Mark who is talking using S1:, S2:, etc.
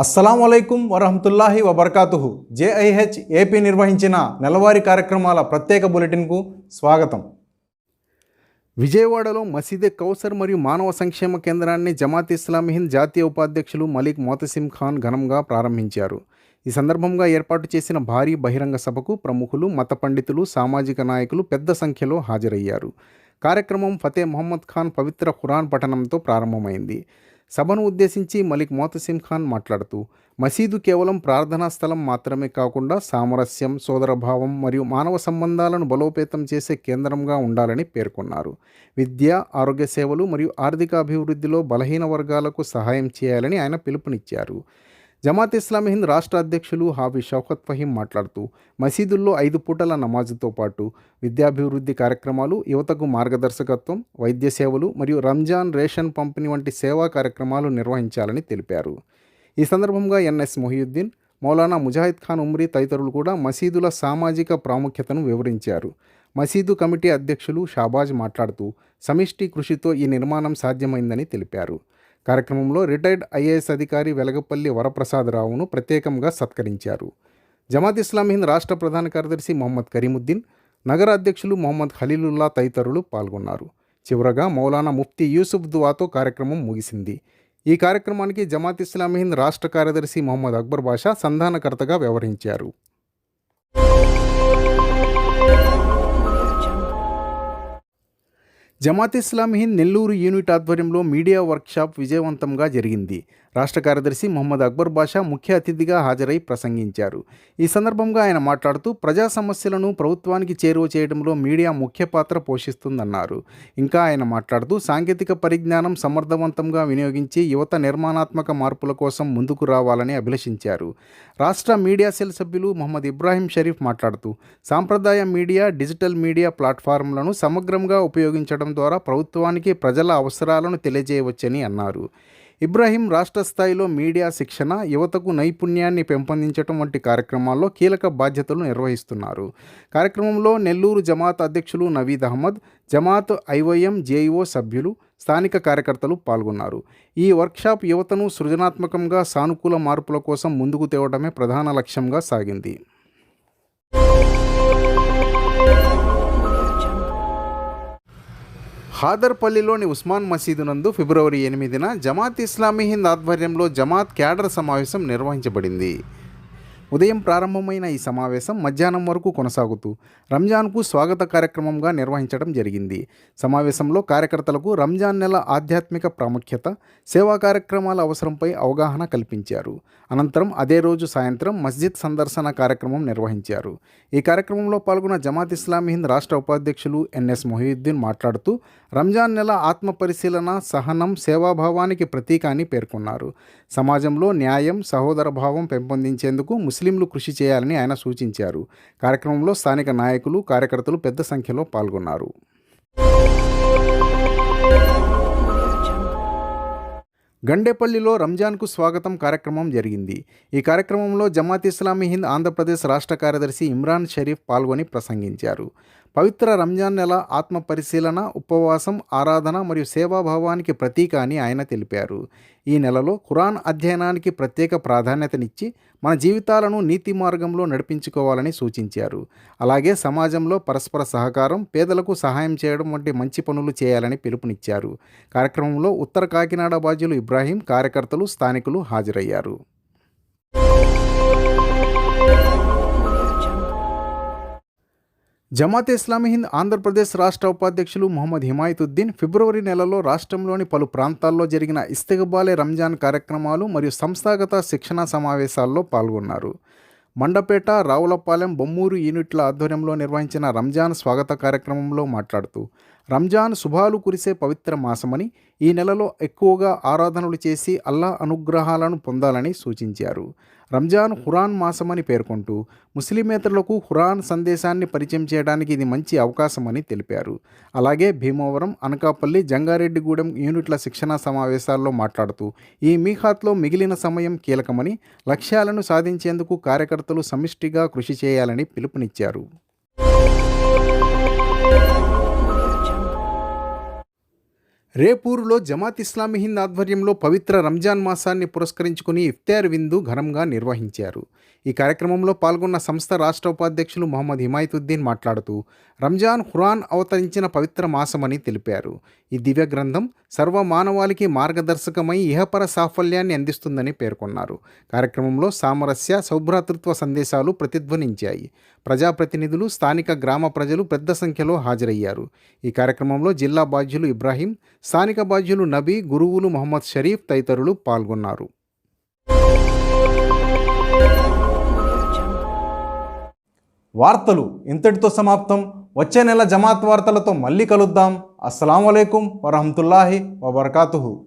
S1: అస్సలాము అలైకుం వరహమతుల్లాహి వబర్కాతుహు. JIH AP నిర్వహించిన నెలవారీ కార్యక్రమాల ప్రత్యేక బులెటిన్కు స్వాగతం.
S2: విజయవాడలో మసీదె కౌసర్ మరియు మానవ సంక్షేమ కేంద్రాన్ని జమాత్ ఇస్లామీ హింద్ జాతీయ ఉపాధ్యక్షులు మలిక్ మొతసిం ఖాన్ ఘనంగా ప్రారంభించారు. ఈ సందర్భంగా ఏర్పాటు చేసిన భారీ బహిరంగ సభకు ప్రముఖులు, మత పండితులు, సామాజిక నాయకులు పెద్ద సంఖ్యలో హాజరయ్యారు. కార్యక్రమం ఫతే మొహమ్మద్ ఖాన్ పవిత్ర ఖురాన్ పఠనంతో ప్రారంభమైంది. సభను ఉద్దేశించి మలిక్ మొతసిం ఖాన్ మాట్లాడుతూ, మసీదు కేవలం ప్రార్థనా స్థలం మాత్రమే కాకుండా సామరస్యం, సోదరభావం మరియు మానవ సంబంధాలను బలోపేతం చేసే కేంద్రంగా ఉండాలని పేర్కొన్నారు. విద్య, ఆరోగ్య సేవలు మరియు ఆర్థిక అభివృద్ధిలో బలహీన వర్గాలకు సహాయం చేయాలని ఆయన పిలుపునిచ్చారు. జమాత్ ఇస్లామీ హింద్ రాష్ట్ర అధ్యక్షులు హాఫీజ్ షౌకత్ ఫహీం మాట్లాడుతూ, మసీదుల్లో 5 పూటల నమాజుతో పాటు విద్యాభివృద్ధి కార్యక్రమాలు, యువతకు మార్గదర్శకత్వం, వైద్య సేవలు మరియు రంజాన్ రేషన్ పంపిణీ వంటి సేవా కార్యక్రమాలు నిర్వహించాలని తెలిపారు. ఈ సందర్భంగా ఎన్ఎస్ మొహియుద్దీన్, మౌలానా ముజాహిద్ ఖాన్ ఉమ్రీ తదితరులు కూడా మసీదుల సామాజిక ప్రాముఖ్యతను వివరించారు. మసీదు కమిటీ అధ్యక్షులు షాబాజ్ మాట్లాడుతూ, సమిష్టి కృషితో ఈ నిర్మాణం సాధ్యమైందని తెలిపారు. కార్యక్రమంలో రిటైర్డ్ ఐఏఎస్ అధికారి వెలగపల్లి వరప్రసాదరావును ప్రత్యేకంగా సత్కరించారు. జమాత్ ఇస్లామీ హింద్ రాష్ట్ర ప్రధాన కార్యదర్శి మొహమ్మద్ కరీముద్దీన్, నగర అధ్యక్షులు మొహమ్మద్ ఖలీలుల్లా తదితరులు పాల్గొన్నారు. చివరగా మౌలానా ముఫ్తీ యూసుఫ్ దువాతో కార్యక్రమం ముగిసింది. ఈ కార్యక్రమానికి జమాత్ ఇస్లామీ హింద్ రాష్ట్ర కార్యదర్శి మొహమ్మద్ అక్బర్ బాషా సంధానకర్తగా వ్యవహరించారు. జమాత్ ఇస్లామీ హింద్ నెల్లూరు యూనిట్ ఆధ్వర్యంలో మీడియా వర్క్షాప్ విజయవంతంగా జరిగింది. రాష్ట్ర కార్యదర్శి మొహమ్మద్ అక్బర్ బాషా ముఖ్య అతిథిగా హాజరై ప్రసంగించారు. ఈ సందర్భంగా ఆయన మాట్లాడుతూ, ప్రజా సమస్యలను ప్రభుత్వానికి చేరువ చేయడంలో మీడియా ముఖ్య పాత్ర పోషిస్తుందన్నారు. ఇంకా ఆయన మాట్లాడుతూ, సాంకేతిక పరిజ్ఞానం సమర్థవంతంగా వినియోగించి యువత నిర్మాణాత్మక మార్పుల కోసం ముందుకు రావాలని అభిలషించారు. రాష్ట్ర మీడియా సెల్ సభ్యులు మొహమ్మద్ ఇబ్రాహీం షరీఫ్ మాట్లాడుతూ, సాంప్రదాయ మీడియా, డిజిటల్ మీడియా ప్లాట్ఫారంలను సమగ్రంగా ఉపయోగించడం ద్వారా ప్రభుత్వానికి ప్రజల అవసరాలను తెలియజేయవచ్చని అన్నారు. ఇబ్రాహీం రాష్ట్ర స్థాయిలో మీడియా శిక్షణ, యువతకు నైపుణ్యాన్ని పెంపొందించడం వంటి కార్యక్రమాల్లో కీలక బాధ్యతలు నిర్వహిస్తున్నారు. కార్యక్రమంలో నెల్లూరు జమాత్ అధ్యక్షులు నవీద్ అహ్మద్, జమాత్ ఐవైఎం జేఈఓ సభ్యులు, స్థానిక కార్యకర్తలు పాల్గొన్నారు. ఈ వర్క్షాప్ యువతను సృజనాత్మకంగా సానుకూల మార్పుల కోసం ముందుకు తేవడమే ప్రధాన లక్ష్యంగా సాగింది. హాదర్పల్లిలోని ఉస్మాన్ మసీదు నందు ఫిబ్రవరి 8న జమాత్ ఇస్లామీ హింద్ ఆధ్వర్యంలో జమాత్ క్యాడర్ సమావేశం నిర్వహించబడింది. ఉదయం ప్రారంభమైన ఈ సమావేశం మధ్యాహ్నం వరకు కొనసాగుతూ రంజాన్కు స్వాగత కార్యక్రమంగా నిర్వహించడం జరిగింది. సమావేశంలో కార్యకర్తలకు రంజాన్ నెల ఆధ్యాత్మిక ప్రాముఖ్యత, సేవా కార్యక్రమాల అవసరంపై అవగాహన కల్పించారు. అనంతరం అదే రోజు సాయంత్రం మస్జిద్ సందర్శన కార్యక్రమం నిర్వహించారు. ఈ కార్యక్రమంలో పాల్గొన్న జమాత్ ఇస్లామీ హింద్ రాష్ట్ర ఉపాధ్యక్షులు ఎన్ఎస్ మొహియుద్దీన్ మాట్లాడుతూ, రంజాన్ నెల ఆత్మ పరిశీలన, సహనం, సేవాభావానికి ప్రతీక అని పేర్కొన్నారు. సమాజంలో న్యాయం, సహోదర భావం పెంపొందించేందుకు ముస్లింలు కృషి చేయాలని ఆయన సూచించారు. కార్యక్రమంలో స్థానిక నాయకులు, కార్యకర్తలు పెద్ద సంఖ్యలో పాల్గొన్నారు. గండేపల్లిలో రంజాన్కు స్వాగతం కార్యక్రమం జరిగింది. ఈ కార్యక్రమంలో జమాత్ ఇస్లామీ హింద్ ఆంధ్రప్రదేశ్ రాష్ట్ర కార్యదర్శి ఇమ్రాన్ షరీఫ్ పాల్గొని ప్రసంగించారు. పవిత్ర రంజాన్ నెల ఆత్మ పరిశీలన, ఉపవాసం, ఆరాధన మరియు సేవాభావానికి ప్రతీక అని ఆయన తెలిపారు. ఈ నెలలో ఖురాన్ అధ్యయనానికి ప్రత్యేక ప్రాధాన్యతనిచ్చి మన జీవితాలను నీతి మార్గంలో నడిపించుకోవాలని సూచించారు. అలాగే సమాజంలో పరస్పర సహకారం, పేదలకు సహాయం చేయడం వంటి మంచి పనులు చేయాలని పిలుపునిచ్చారు. కార్యక్రమంలో ఉత్తర కాకినాడ బాధ్యులు ఇబ్రాహీం, కార్యకర్తలు, స్థానికులు హాజరయ్యారు. జమాత్ ఇస్లామీ హింద్ ఆంధ్రప్రదేశ్ రాష్ట్ర ఉపాధ్యక్షులు మొహమ్మద్ హిమాయతుద్దీన్ ఫిబ్రవరి నెలలో రాష్ట్రంలోని పలు ప్రాంతాల్లో జరిగిన ఇస్తిగ్బాలే రంజాన్ కార్యక్రమాలు మరియు సంస్థాగత శిక్షణా సమావేశాల్లో పాల్గొన్నారు. మండపేట, రావులపాలెం, బొమ్మూరు యూనిట్ల ఆధ్వర్యంలో నిర్వహించిన రంజాన్ స్వాగత కార్యక్రమంలో మాట్లాడుతూ, రంజాన్ శుభాలు కురిసే పవిత్ర మాసమని, ఈ నెలలో ఎక్కువగా ఆరాధనలు చేసి అల్లా అనుగ్రహాలను పొందాలని సూచించారు. రంజాన్ ఖురాన్ మాసమని పేర్కొంటూ ముస్లిమేతరులకు ఖురాన్ సందేశాన్ని పరిచయం చేయడానికి ఇది మంచి అవకాశమని తెలిపారు. అలాగే భీమవరం, అనకాపల్లి, జంగారెడ్డిగూడెం యూనిట్ల శిక్షణా సమావేశాల్లో మాట్లాడుతూ, ఈ మీఖాత్లో మిగిలిన సమయం కీలకమని, లక్ష్యాలను సాధించేందుకు కార్యకర్తలు సమిష్టిగా కృషి చేయాలని పిలుపునిచ్చారు. రేపూరులో జమాత్ ఇస్లామీ హింద్ ఆధ్వర్యంలో పవిత్ర రంజాన్ మాసాన్ని పురస్కరించుకుని ఇఫ్తార్ విందు ఘనంగా నిర్వహించారు. ఈ కార్యక్రమంలో పాల్గొన్న సంస్థ రాష్ట్ర ఉపాధ్యక్షులు మొహమ్మద్ హిమాయతుద్దీన్ మాట్లాడుతూ రంజాన్ ఖురాన్ అవతరించిన పవిత్ర మాసమని తెలిపారు. ఈ దివ్య గ్రంథం సర్వ మానవాళికి మార్గదర్శకమై ఇహపర సాఫల్యాన్ని అందిస్తుందని పేర్కొన్నారు. కార్యక్రమంలో సామరస్య సౌభ్రాతృత్వ సందేశాలు ప్రతిధ్వనించాయి. ప్రజాప్రతినిధులు, స్థానిక గ్రామ ప్రజలు పెద్ద సంఖ్యలో హాజరయ్యారు. ఈ కార్యక్రమంలో జిల్లా బాధ్యులు ఇబ్రాహీం, స్థానిక బాధ్యులు నబీ, గురువులు మొహమ్మద్ షరీఫ్ తదితరులు పాల్గొన్నారు.
S1: వార్తలు ఇంతటితో సమాప్తం. వచ్చే నెల జమాత్ వార్తలతో మళ్ళీ కలుద్దాం. అస్సలాము అలైకుం వరహమతుల్లాహి వబర్కాతుహు.